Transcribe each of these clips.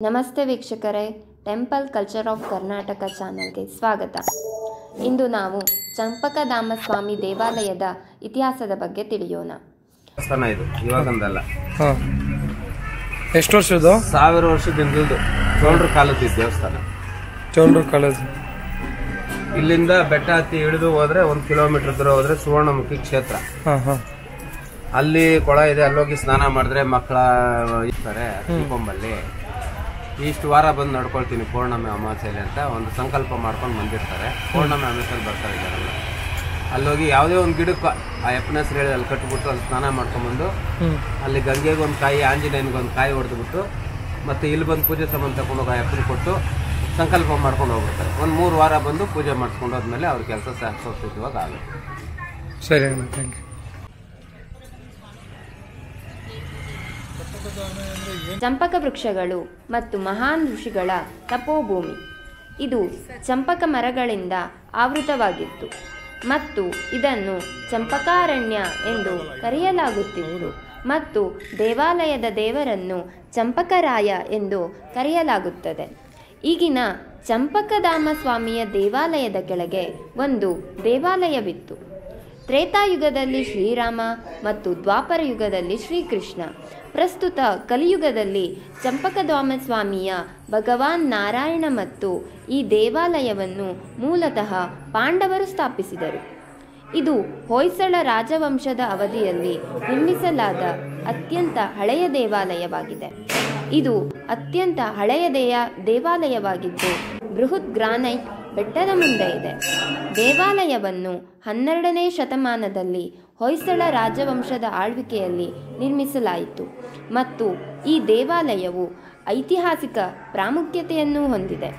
ನಮಸ್ತೆ ವೀಕ್ಷಕರೇ, temple culture of Karnataka ಚಾನಲ್ಗೆ ಸ್ವಾಗತ. ಇಂದು ನಾವು ಚಂಪಕಧಾಮ ಸ್ವಾಮಿ ದೇವಾಲಯದ ಇತಿಹಾಸದ ಬಗ್ಗೆ ತಿಳಿಯೋಣ. ಇದು ಇವಾಗಂದಲ್ಲ, ಎಷ್ಟು ವರ್ಷದ್ದು? 1000 ವರ್ಷದಿಂದ ಚೋಳರ ಕಾಲದ ದೇವಸ್ಥಾನ. ಚೋಳರ ಕಾಲದ. ಇಲ್ಲಿಂದ ಬೆಟ್ಟ ಹತ್ತಿ ಇಳಿದು ಹೋದ್ರೆ 1 ಕಿಲೋಮೀಟರ್ ದೂರ ಹೋದ್ರೆ ಸುವರ್ಣಮುಖಿ ಕ್ಷೇತ್ರ. ಅಲ್ಲಿ ಕೊಳ ಇದೆ, ಅಲ್ಲೋಗಿ ಸ್ನಾನ ಮಾಡಿದ್ರೆ ಮಕ್ಕಳ ಇರ್ತಾರೆ. ಕೊಂಬಲ್ಲಿ ಇಷ್ಟು ವಾರ ಬಂದು ನಡ್ಕೊಳ್ತೀನಿ ಪೌರ್ಣಮಿ ಅಮಾವಾಸ್ಯೆಯಲ್ಲಿ ಅಂತ ಒಂದು ಸಂಕಲ್ಪ ಮಾಡ್ಕೊಂಡು ಬಂದಿರ್ತಾರೆ. ಪೌರ್ಣಮಿ ಅಮಾವಾಸ್ಯೆಯಲ್ಲಿ ಬರ್ತಾರೆ ಇದೆಲ್ಲ. ಅಲ್ಲೋಗಿ ಯಾವುದೇ ಒಂದು ಗಿಡಕ್ಕೆ ಆ ಯಪ್ಪನ ಹೆಸರು ಹೇಳಿ ಅಲ್ಲಿ ಕಟ್ಬಿಟ್ಟು ಅಲ್ಲಿ ಸ್ನಾನ ಮಾಡ್ಕೊಂಡ್ಬಂದು ಅಲ್ಲಿ ಗಂಗೆಗೆ ಒಂದು ಕಾಯಿ, ಆಂಜನೇಯನಿಗೆ ಒಂದು ಕಾಯಿ ಹೊಡೆದ್ಬಿಟ್ಟು ಮತ್ತೆ ಇಲ್ಲಿ ಬಂದು ಪೂಜೆ ಸಂಬಂಧ ತಗೊಂಡೋಗಿ ಆ ಯಪ್ಪನ ಕೊಟ್ಟು ಸಂಕಲ್ಪ ಮಾಡ್ಕೊಂಡು ಹೋಗ್ಬಿಡ್ತಾರೆ. ಒಂದು 3 ವಾರ ಬಂದು ಪೂಜೆ ಮಾಡಿಸ್ಕೊಂಡು ಹೋದ್ಮೇಲೆ ಅವ್ರ ಕೆಲಸ ಶಾಶ್ವತವಾಗಿ ಆಗುತ್ತೆ. ಸರಿ, ಥ್ಯಾಂಕ್ ಯು. ಚಂಪಕ ವೃಕ್ಷಗಳು ಮತ್ತು ಮಹಾನ್ ಋಷಿಗಳ ತಪೋಭೂಮಿ. ಇದು ಚಂಪಕ ಮರಗಳಿಂದ ಆವೃತವಾಗಿತ್ತು ಮತ್ತು ಇದನ್ನು ಚಂಪಕಾರಣ್ಯ ಎಂದು ಕರೆಯಲಾಗುತ್ತಿತ್ತು ಮತ್ತು ದೇವಾಲಯದ ದೇವರನ್ನು ಚಂಪಕರಾಯ ಎಂದು ಕರೆಯಲಾಗುತ್ತದೆ. ಈಗಿನ ಚಂಪಕಧಾಮ ಸ್ವಾಮಿಯ ದೇವಾಲಯದ ಕೆಳಗೆ ಒಂದು ದೇವಾಲಯವಿತ್ತು. ತ್ರೇತಾಯುಗದಲ್ಲಿ ಶ್ರೀರಾಮ ಮತ್ತು ದ್ವಾಪರ ಯುಗದಲ್ಲಿ ಶ್ರೀಕೃಷ್ಣ. ಪ್ರಸ್ತುತ ಕಲಿಯುಗದಲ್ಲಿ ಚಂಪಕಧಾಮ ಸ್ವಾಮಿಯ ಭಗವಾನ್ ನಾರಾಯಣ ಮತ್ತು ಈ ದೇವಾಲಯವನ್ನು ಮೂಲತಃ ಪಾಂಡವರು ಸ್ಥಾಪಿಸಿದರು. ಇದು ಹೊಯ್ಸಳ ರಾಜವಂಶದ ಅವಧಿಯಲ್ಲಿ ನಿರ್ಮಿಸಲಾದ ಅತ್ಯಂತ ಹಳೆಯ ದೇವಾಲಯವಾಗಿದೆ. ಇದು ಅತ್ಯಂತ ಹಳೆಯ ದೇವಾಲಯವಾಗಿದ್ದು ಬೃಹತ್ ಗ್ರಾನೈಟ್ ಬೆಟ್ಟದ ಮುಂದೆ ಇದೆ. ದೇವಾಲಯವನ್ನು 12ನೇ ಶತಮಾನದಲ್ಲಿ ಹೊಯ್ಸಳ ರಾಜವಂಶದ ಆಳ್ವಿಕೆಯಲ್ಲಿ ನಿರ್ಮಿಸಲಾಯಿತು ಮತ್ತು ಈ ದೇವಾಲಯವು ಐತಿಹಾಸಿಕ ಪ್ರಾಮುಖ್ಯತೆಯನ್ನು ಹೊಂದಿದೆ.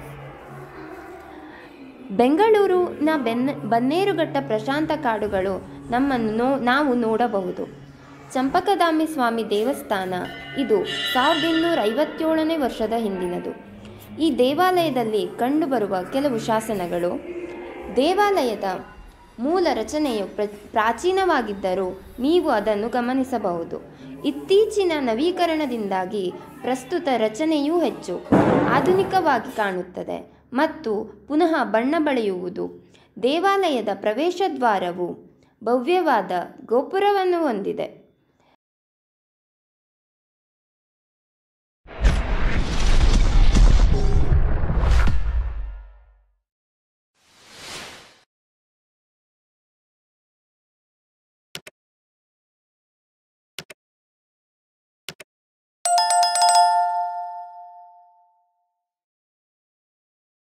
ಬೆಂಗಳೂರಿನ ಬನ್ನೇರುಘಟ್ಟ ಪ್ರಶಾಂತ ಕಾಡುಗಳು ನಾವು ನೋಡಬಹುದು. ಚಂಪಕಧಾಮ ಸ್ವಾಮಿ ದೇವಸ್ಥಾನ ಇದು 1857ನೇ ವರ್ಷದ ಹಿಂದಿನದು. ಈ ದೇವಾಲಯದಲ್ಲಿ ಕಂಡುಬರುವ ಕೆಲವು ಶಾಸನಗಳು. ದೇವಾಲಯದ ಮೂಲ ರಚನೆಯು ಪ್ರಾಚೀನವಾಗಿದ್ದರೂ ನೀವು ಅದನ್ನು ಗಮನಿಸಬಹುದು. ಇತ್ತೀಚಿನ ನವೀಕರಣದಿಂದಾಗಿ ಪ್ರಸ್ತುತ ರಚನೆಯೂ ಹೆಚ್ಚು ಆಧುನಿಕವಾಗಿ ಕಾಣುತ್ತದೆ ಮತ್ತು ಪುನಃ ಬಣ್ಣ ಬಳಿಯುವುದು. ದೇವಾಲಯದ ಪ್ರವೇಶ ದ್ವಾರವು ಭವ್ಯವಾದ ಗೋಪುರವನ್ನು ಹೊಂದಿದೆ.